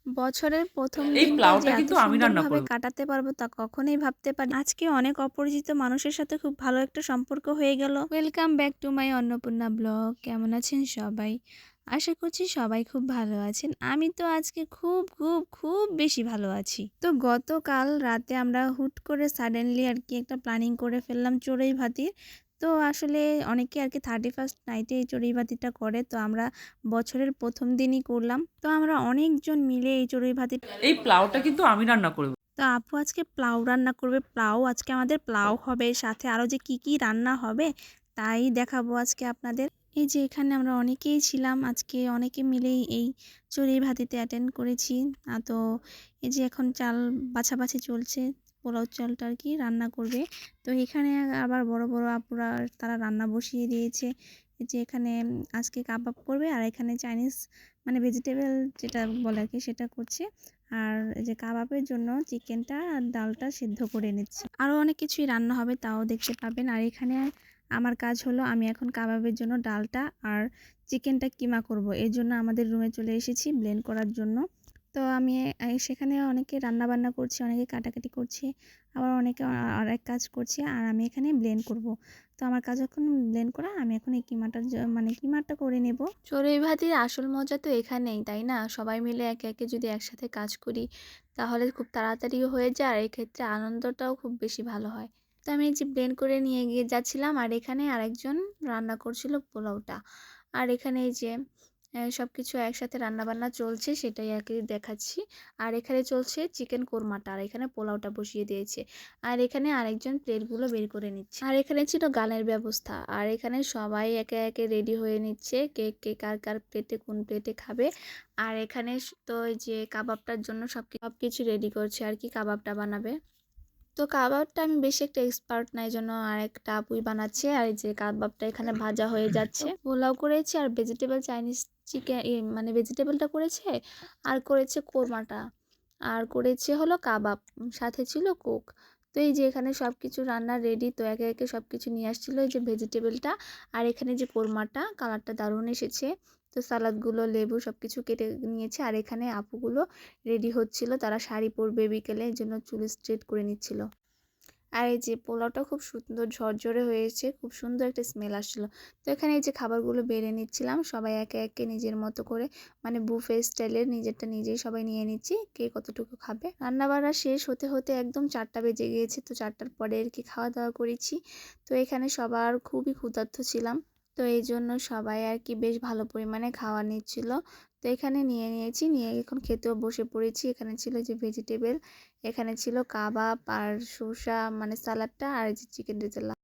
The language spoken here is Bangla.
বছরের ১ম এই দিনটা যে প্লাউটা এত কিন্তু আমি রান্না সুন্দরভাবে করব। কাটাতে পারবো তা কখনোই ভাবতে পারি আজকে অনেক অপরিচিত মানুষের সাথে খুব ভালো একটা সম্পর্ক হয়ে গেল। Welcome back to my Annapurna blog. কেমন আছেন সবাই? আশা করছি সবাই খুব ভালো আছেন। আমি তো আজকে খুব খুব খুব বেশি ভালো আছি। তো গতকাল রাতে আমরা হুট করে সাডেনলি আরকি একটা প্ল্যানিং করে ফেললাম চড়ুইভাতির। তো আসলে অনেকে আরকি 31st নাইটে এই চড়ুইভাতিটা করে। তো আমরা বছরের ১ম দিনই করলাম। তো আমরা অনেকজন মিলে এই চড়ুইভাতি। এই প্লাউটা কিন্তু আমি রান্না করব। তো আপু আজকে পোলাও রান্না করবে। পোলাও আজকে আমাদের পোলাও হবে, সাথে আরও যে কি কি রান্না হবে তাই দেখাবো আজকে আপনাদের। এই যে এখানে আমরা অনেকেই ছিলাম, আজকে অনেকে মিলেই এই চড়ুইভাতিতে অ্যাটেন্ড করেছি। তো এই যে এখন চাল বাছাবাছি চলছে, পোলাও চালটা আর কি রান্না করবে। তো এখানে আবার বড় বড় আপুরা তারা রান্না বসিয়ে দিয়েছে। এই যে এখানে আজকে কাবাব করবে, আর এখানে চাইনিজ মানে ভেজিটেবল যেটা বলে আর কি সেটা করছে। আর এই যে কাবাবের জন্য চিকেনটা আর ডালটা সিদ্ধ করে নিচ্ছে। আরও অনেক কিছুই রান্না হবে, তাও দেখতে পাবেন। আর এখানে আমার কাজ হলো আমি এখন কাবাবের জন্য ডালটা আর চিকেনটা কিমা করব। এর জন্য আমাদের রুমে চলে এসেছি ব্লেন্ড করার জন্য। তো আমি সেখানে অনেকে রান্না বান্না করছে, অনেকে কাটাকাটি করছে, আবার অনেকে আরেক কাজ করছে, আর আমি এখানে ব্লেন্ড করব। তো আমার কাজ এখন ব্লেন্ড করা, আমি এখন এই কিমাটার মানে কিমাটা করে নেব। চড়ুইভাতির আসল মজা তো এখানেই, তাই না? সবাই মিলে একে একে যদি একসাথে কাজ করি তাহলে খুব তাড়াতাড়িও হয়ে যায়, আর এক্ষেত্রে আনন্দটাও খুব বেশি ভালো হয়। তো আমি এই যে ব্লেন্ড করে নিয়ে গিয়ে যাচ্ছিলাম, আর এখানে আরেকজন রান্না করছিল পোলাওটা। আর এখানে এই যে সব কিছু একসাথে রান্নাবান্না চলছে সেটাই আর কি দেখাচ্ছি। আর এখানে চলছে চিকেন কোরমাটা, আর এখানে পোলাওটা বসিয়ে দিয়েছে। আর এখানে আরেকজন প্লেটগুলো বের করে নিচ্ছে। আর এখানে ছিল গানের ব্যবস্থা, আর এখানে সবাই একে একে রেডি হয়ে নিচ্ছে কে কে কার কার প্লেটে কোন প্লেটে খাবে। আর এখানে তো এই যে কাবাবটার জন্য সবকিছু রেডি করছে আর কি, কাবাবটা বানাবে। তো কাবাবটা আমি বেশি একটা এক্সপার্ট না, এই জন্য আরেকটা আপুই বানাচ্ছে। আর এই যে কাবাবটা এখানে ভাজা হয়ে যাচ্ছে। পোলাও করেছে আর ভেজিটেবল চাইনিজ চিকেন মানে ভেজিটেবলটা করেছে, আর করেছে কোরমাটা, আর করেছে হলো কাবাব, সাথে ছিল কোক। তো এই যে এখানে সব কিছু রান্না রেডি, তো একে একে সব কিছু নিয়ে আসছিলো। এই যে ভেজিটেবলটা, আর এখানে যে কোরমাটা, কালারটা দারুণ এসেছে। তো সালাদগুলো, লেবু সব কিছু কেটে নিয়েছে। আর এখানে আপুগুলো রেডি হচ্ছিল, তারা শাড়ি পরবে বিকেলে, এই জন্য চুল স্ট্রেট করে নিচ্ছিল। আর এই যে পোলাওটা খুব সুন্দর ঝরঝরে হয়েছে, খুব সুন্দর একটা স্মেল আসছিল। তো এখানে এই যে খাবারগুলো বেড়ে নিচ্ছিলাম, সবাই একে একে নিজের মতো করে, মানে বুফে স্টাইলের নিজেরটা নিজেই সবাই নিয়ে নিচ্ছি, কে কতটুকু খাবে। রান্নাবান্না শেষ হতে হতে একদম 4টা বেজে গিয়েছে। তো 4টার পরে আর কি খাওয়া দাওয়া করেছি। তো এখানে সবার খুবই ক্ষুধার্ত ছিলাম, তো এই জন্য সবাই আর কি বেশ ভালো পরিমাণে খাওয়া নিচ্ছিল। তো এখানে নিয়ে নিয়েছি, নিয়ে এখন খেতেও বসে পড়েছি। এখানে ছিল যে ভেজিটেবল, এখানে ছিল কাবাব আর শসা মানে সালাডটা, আর যে চিকেন রেজালা।